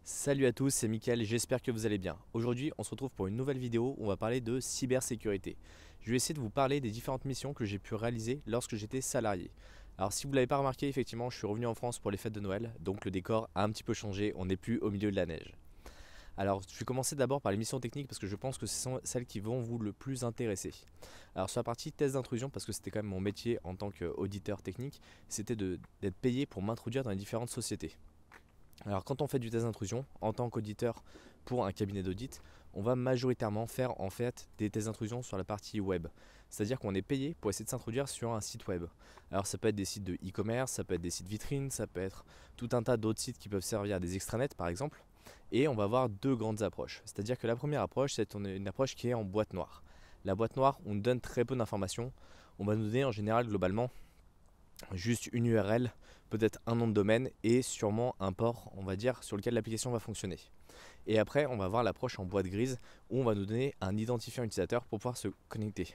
Salut à tous, c'est Mickaël, j'espère que vous allez bien. Aujourd'hui, on se retrouve pour une nouvelle vidéo où on va parler de cybersécurité. Je vais essayer de vous parler des différentes missions que j'ai pu réaliser lorsque j'étais salarié. Alors si vous ne l'avez pas remarqué, effectivement, je suis revenu en France pour les fêtes de Noël, donc le décor a un petit peu changé, on n'est plus au milieu de la neige. Alors je vais commencer d'abord par les missions techniques parce que je pense que ce sont celles qui vont vous le plus intéresser. Alors sur la partie test d'intrusion, parce que c'était quand même mon métier en tant qu'auditeur technique, c'était d'être payé pour m'introduire dans les différentes sociétés. Alors quand on fait du test d'intrusion, en tant qu'auditeur pour un cabinet d'audit, on va majoritairement faire en fait des tests d'intrusion sur la partie web. C'est-à-dire qu'on est payé pour essayer de s'introduire sur un site web. Alors ça peut être des sites de e-commerce, ça peut être des sites vitrines, ça peut être tout un tas d'autres sites qui peuvent servir à des extranets par exemple. Et on va avoir deux grandes approches. C'est-à-dire que la première approche, c'est une approche qui est en boîte noire. La boîte noire, on nous donne très peu d'informations. On va nous donner en général globalement juste une URL, peut-être un nom de domaine et sûrement un port, on va dire, sur lequel l'application va fonctionner. Et après, on va voir l'approche en boîte grise où on va nous donner un identifiant utilisateur pour pouvoir se connecter.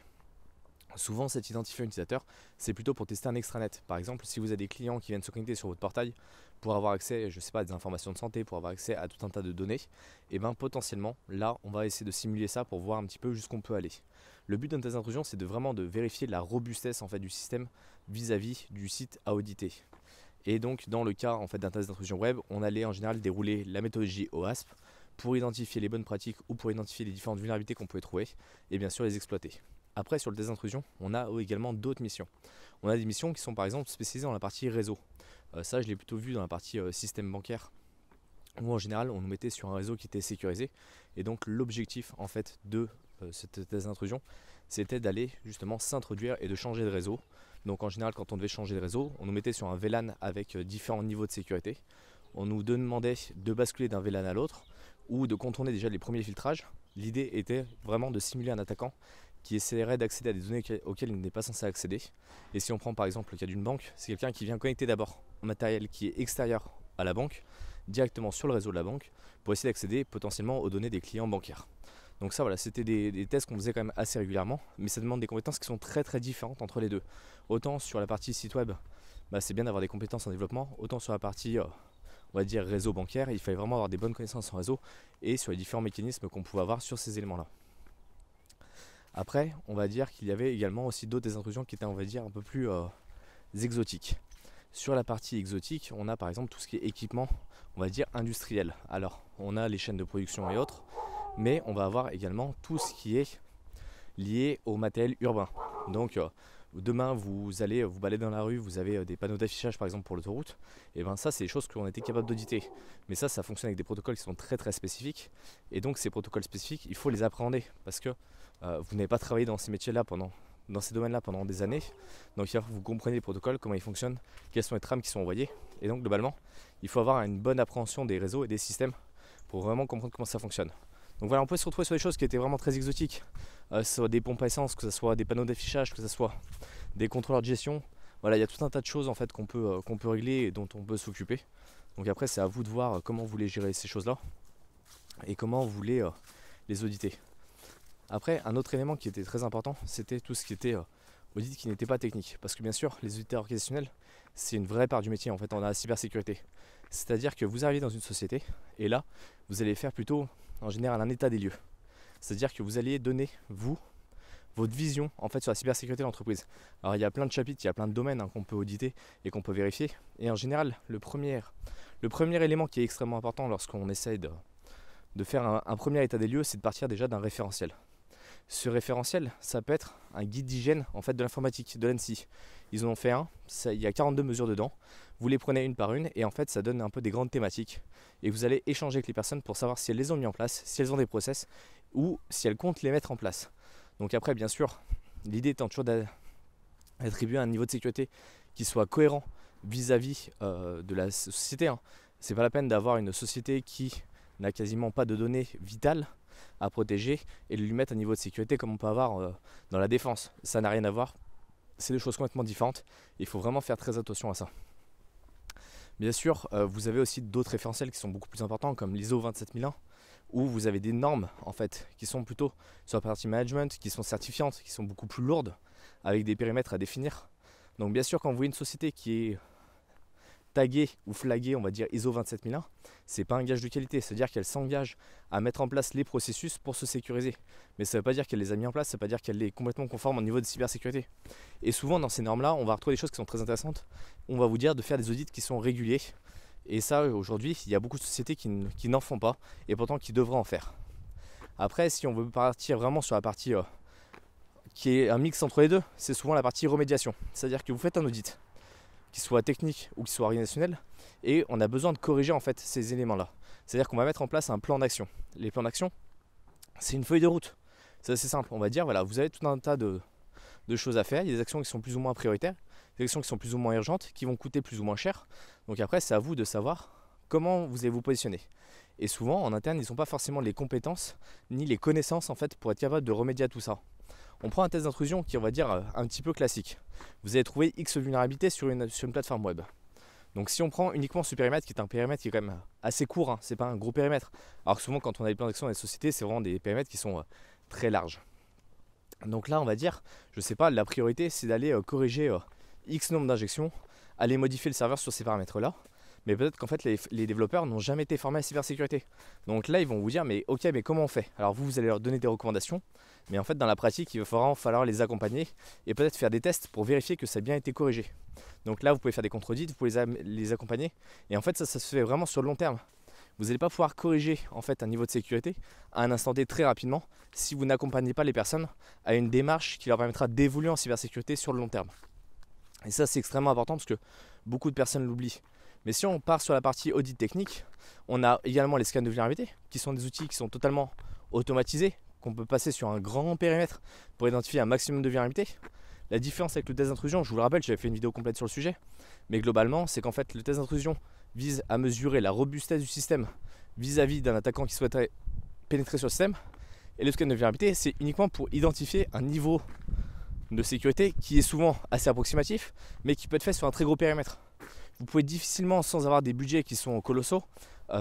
Souvent, cet identifiant utilisateur, c'est plutôt pour tester un extranet. Par exemple, si vous avez des clients qui viennent se connecter sur votre portail pour avoir accès, je sais pas, à des informations de santé, pour avoir accès à tout un tas de données, et bien potentiellement, là, on va essayer de simuler ça pour voir un petit peu jusqu'où on peut aller. Le but d'un test d'intrusion, c'est vraiment de vérifier la robustesse en fait, du système vis-à-vis du site à auditer. Et donc, dans le cas en fait, d'un test d'intrusion web, on allait en général dérouler la méthodologie OASP pour identifier les bonnes pratiques ou pour identifier les différentes vulnérabilités qu'on pouvait trouver et bien sûr les exploiter. Après, sur le test d'intrusion, on a également d'autres missions. On a des missions qui sont par exemple spécialisées dans la partie réseau. Ça, je l'ai plutôt vu dans la partie système bancaire, où en général, on nous mettait sur un réseau qui était sécurisé. Et donc, l'objectif en fait de cette test d'intrusion, c'était d'aller justement s'introduire et de changer de réseau. Donc, en général, quand on devait changer de réseau, on nous mettait sur un VLAN avec différents niveaux de sécurité. On nous demandait de basculer d'un VLAN à l'autre ou de contourner déjà les premiers filtrages. L'idée était vraiment de simuler un attaquant qui essaierait d'accéder à des données auxquelles il n'est pas censé accéder. Et si on prend par exemple le cas d'une banque, c'est quelqu'un qui vient connecter d'abord un matériel qui est extérieur à la banque, directement sur le réseau de la banque, pour essayer d'accéder potentiellement aux données des clients bancaires. Donc ça voilà, c'était des tests qu'on faisait quand même assez régulièrement, mais ça demande des compétences qui sont très très différentes entre les deux. Autant sur la partie site web, c'est bien d'avoir des compétences en développement, autant sur la partie on va dire réseau bancaire, il fallait vraiment avoir des bonnes connaissances en réseau et sur les différents mécanismes qu'on pouvait avoir sur ces éléments-là. Après, on va dire qu'il y avait également aussi d'autres intrusions qui étaient, on va dire, un peu plus exotiques. Sur la partie exotique, on a par exemple tout ce qui est équipement, on va dire industriel. Alors, on a les chaînes de production et autres, mais on va avoir également tout ce qui est lié au matériel urbain. Donc, demain, vous allez vous balader dans la rue, vous avez des panneaux d'affichage par exemple pour l'autoroute, et bien ça, c'est des choses qu'on était capable d'auditer. Mais ça fonctionne avec des protocoles qui sont très très spécifiques, et donc ces protocoles spécifiques, il faut les appréhender parce que vous n'avez pas travaillé dans ces métiers-là dans ces domaines-là pendant des années. Donc il faut que vous compreniez les protocoles, comment ils fonctionnent, quelles sont les trames qui sont envoyées. Et donc globalement, il faut avoir une bonne appréhension des réseaux et des systèmes pour vraiment comprendre comment ça fonctionne. Donc voilà, on peut se retrouver sur des choses qui étaient vraiment très exotiques, que ce soit des pompes à essence, que ce soit des panneaux d'affichage, que ce soit des contrôleurs de gestion. Voilà, il y a tout un tas de choses en fait qu'on peut régler et dont on peut s'occuper. Donc après, c'est à vous de voir comment vous voulez gérer ces choses-là et comment vous voulez les auditer. Après, un autre élément qui était très important, c'était tout ce qui était audit qui n'était pas technique. Parce que bien sûr, les auditeurs organisationnels, c'est une vraie part du métier en fait en la cybersécurité. C'est-à-dire que vous arrivez dans une société et là, vous allez faire plutôt en général un état des lieux. C'est-à-dire que vous allez donner, vous, votre vision en fait sur la cybersécurité de l'entreprise. Alors il y a plein de chapitres, il y a plein de domaines qu'on peut auditer et qu'on peut vérifier. Et en général, le premier élément qui est extrêmement important lorsqu'on essaye de faire un premier état des lieux, c'est de partir déjà d'un référentiel. Ce référentiel, ça peut être un guide d'hygiène en fait, de l'informatique, de l'ANSSI. Ils en ont fait un, il y a 42 mesures dedans. Vous les prenez une par une et en fait ça donne un peu des grandes thématiques. Et vous allez échanger avec les personnes pour savoir si elles les ont mis en place, si elles ont des process ou si elles comptent les mettre en place. Donc après bien sûr, l'idée étant toujours d'attribuer un niveau de sécurité qui soit cohérent vis-à-vis de la société. C'est pas la peine d'avoir une société qui n'a quasiment pas de données vitales à protéger et de lui mettre un niveau de sécurité comme on peut avoir dans la défense. Ça n'a rien à voir, c'est deux choses complètement différentes. Il faut vraiment faire très attention à ça. Bien sûr, vous avez aussi d'autres référentiels qui sont beaucoup plus importants comme l'ISO 27001 où vous avez des normes en fait qui sont plutôt sur la partie management, qui sont certifiantes, qui sont beaucoup plus lourdes avec des périmètres à définir. Donc bien sûr quand vous voyez une société qui taguée ou flaguée, on va dire ISO 27001, c'est pas un gage de qualité. C'est-à-dire qu'elle s'engage à mettre en place les processus pour se sécuriser. Mais ça ne veut pas dire qu'elle les a mis en place, ça ne veut pas dire qu'elle est complètement conforme au niveau de cybersécurité. Et souvent dans ces normes-là, on va retrouver des choses qui sont très intéressantes. On va vous dire de faire des audits qui sont réguliers. Et ça, aujourd'hui, il y a beaucoup de sociétés qui n'en font pas et pourtant qui devraient en faire. Après, si on veut partir vraiment sur la partie qui est un mix entre les deux, c'est souvent la partie remédiation. C'est-à-dire que vous faites un audit, qu'il soit technique ou qu'il soit organisationnel, et on a besoin de corriger en fait ces éléments-là. C'est-à-dire qu'on va mettre en place un plan d'action. Les plans d'action, c'est une feuille de route. C'est assez simple. On va dire, voilà, vous avez tout un tas de choses à faire. Il y a des actions qui sont plus ou moins prioritaires, des actions qui sont plus ou moins urgentes, qui vont coûter plus ou moins cher. Donc après, c'est à vous de savoir comment vous allez vous positionner. Et souvent, en interne, ils n'ont pas forcément les compétences ni les connaissances en fait pour être capable de remédier à tout ça. On prend un test d'intrusion qui est, on va dire, un petit peu classique. Vous allez trouver X vulnérabilités sur une plateforme web. Donc si on prend uniquement ce périmètre, qui est un périmètre qui est quand même assez court, hein, c'est pas un gros périmètre. Alors que souvent quand on a des plans d'action dans les sociétés, c'est vraiment des périmètres qui sont très larges. Donc là on va dire, je sais pas, la priorité c'est d'aller corriger X nombre d'injections, aller modifier le serveur sur ces paramètres-là. Mais peut-être qu'en fait les développeurs n'ont jamais été formés à la cybersécurité. Donc là ils vont vous dire mais ok, mais comment on fait? Alors vous allez leur donner des recommandations, mais en fait dans la pratique il va falloir les accompagner et peut-être faire des tests pour vérifier que ça a bien été corrigé. Donc là vous pouvez faire des contre-audits, vous pouvez les accompagner, et en fait ça se fait vraiment sur le long terme. Vous n'allez pas pouvoir corriger en fait un niveau de sécurité à un instant T très rapidement si vous n'accompagnez pas les personnes à une démarche qui leur permettra d'évoluer en cybersécurité sur le long terme. Et ça c'est extrêmement important parce que beaucoup de personnes l'oublient. Mais si on part sur la partie audit technique, on a également les scans de vulnérabilité qui sont des outils qui sont totalement automatisés, qu'on peut passer sur un grand périmètre pour identifier un maximum de vulnérabilités. La différence avec le test d'intrusion, je vous le rappelle, j'avais fait une vidéo complète sur le sujet, mais globalement c'est qu'en fait le test d'intrusion vise à mesurer la robustesse du système vis-à-vis d'un attaquant qui souhaiterait pénétrer sur le système, et le scan de vulnérabilité c'est uniquement pour identifier un niveau de sécurité qui est souvent assez approximatif, mais qui peut être fait sur un très gros périmètre. Vous pouvez difficilement, sans avoir des budgets qui sont colossaux,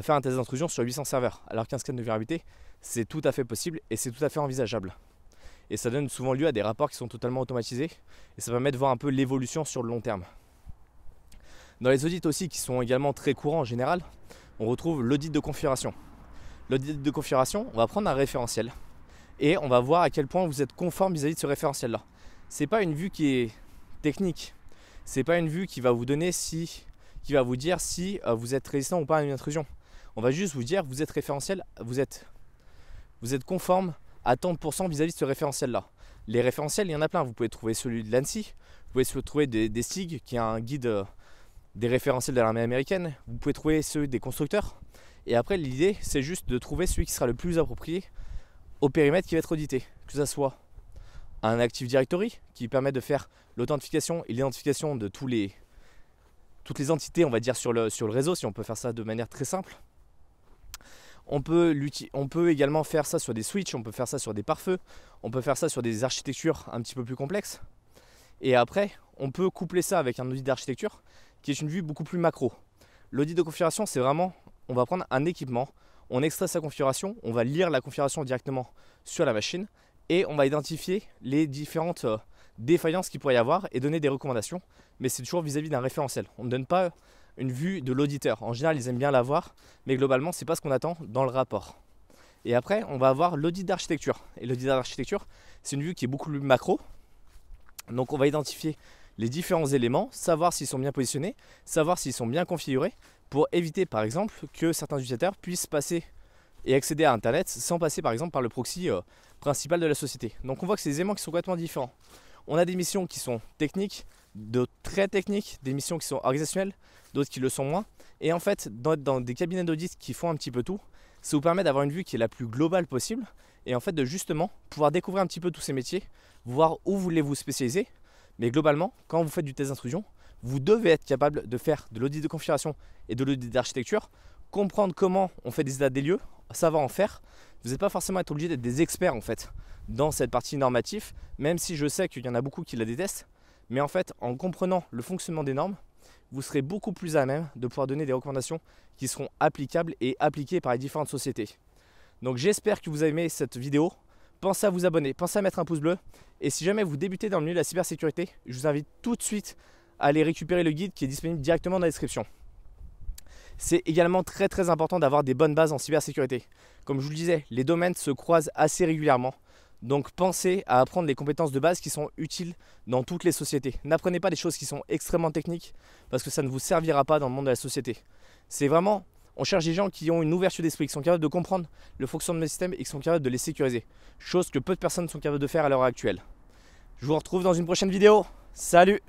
faire un test d'intrusion sur 800 serveurs, alors qu'un scan de vulnérabilité, c'est tout à fait possible et c'est tout à fait envisageable. Et ça donne souvent lieu à des rapports qui sont totalement automatisés, et ça permet de voir un peu l'évolution sur le long terme. Dans les audits aussi, qui sont également très courants en général, on retrouve l'audit de configuration. L'audit de configuration, on va prendre un référentiel, et on va voir à quel point vous êtes conforme vis-à-vis de ce référentiel-là. C'est pas une vue qui est technique, c'est pas une vue qui va vous donner qui va vous dire si vous êtes résistant ou pas à une intrusion. On va juste vous dire vous êtes référentiel, vous êtes conforme à tant de pourcents vis-à-vis de ce référentiel-là. Les référentiels, il y en a plein. Vous pouvez trouver celui de l'ANSSI, vous pouvez trouver des SIG, qui est un guide des référentiels de l'armée américaine. Vous pouvez trouver ceux des constructeurs. Et après, l'idée, c'est juste de trouver celui qui sera le plus approprié au périmètre qui va être audité. Que ce soit un Active Directory qui permet de faire l'authentification et l'identification de toutes les entités, on va dire, sur le réseau, si on peut faire ça de manière très simple. On peut également faire ça sur des switches, on peut faire ça sur des pare-feux, on peut faire ça sur des architectures un petit peu plus complexes. Et après, on peut coupler ça avec un audit d'architecture qui est une vue beaucoup plus macro. L'audit de configuration, c'est vraiment, on va prendre un équipement, on extrait sa configuration, on va lire la configuration directement sur la machine et on va identifier les différentes défaillances qu'il pourrait y avoir et donner des recommandations. Mais c'est toujours vis-à-vis d'un référentiel. On ne donne pas une vue de l'auditeur. En général, ils aiment bien l'avoir, mais globalement, ce n'est pas ce qu'on attend dans le rapport. Et après, on va avoir l'audit d'architecture. Et l'audit d'architecture, c'est une vue qui est beaucoup plus macro. Donc, on va identifier les différents éléments, savoir s'ils sont bien positionnés, savoir s'ils sont bien configurés, pour éviter, par exemple, que certains utilisateurs puissent passer et accéder à Internet sans passer, par exemple, par le proxy principal de la société. Donc, on voit que c'est des éléments qui sont complètement différents. On a des missions qui sont techniques, d'autres très techniques, des missions qui sont organisationnelles, d'autres qui le sont moins. Et en fait, dans des cabinets d'audit qui font un petit peu tout, ça vous permet d'avoir une vue qui est la plus globale possible et en fait de justement pouvoir découvrir un petit peu tous ces métiers, voir où voulez vous spécialiser. Mais globalement, quand vous faites du test d'intrusion, vous devez être capable de faire de l'audit de configuration et de l'audit d'architecture, comprendre comment on fait des états des lieux, savoir en faire. Vous n'êtes pas forcément être obligé d'être des experts en fait dans cette partie normative, même si je sais qu'il y en a beaucoup qui la détestent. Mais en fait, en comprenant le fonctionnement des normes, vous serez beaucoup plus à même de pouvoir donner des recommandations qui seront applicables et appliquées par les différentes sociétés. Donc j'espère que vous avez aimé cette vidéo. Pensez à vous abonner, pensez à mettre un pouce bleu. Et si jamais vous débutez dans le milieu de la cybersécurité, je vous invite tout de suite à aller récupérer le guide qui est disponible directement dans la description. C'est également très important d'avoir des bonnes bases en cybersécurité. Comme je vous le disais, les domaines se croisent assez régulièrement. Donc pensez à apprendre les compétences de base qui sont utiles dans toutes les sociétés. N'apprenez pas des choses qui sont extrêmement techniques parce que ça ne vous servira pas dans le monde de la société. C'est vraiment, on cherche des gens qui ont une ouverture d'esprit, qui sont capables de comprendre le fonctionnement des systèmes et qui sont capables de les sécuriser. Chose que peu de personnes sont capables de faire à l'heure actuelle. Je vous retrouve dans une prochaine vidéo. Salut!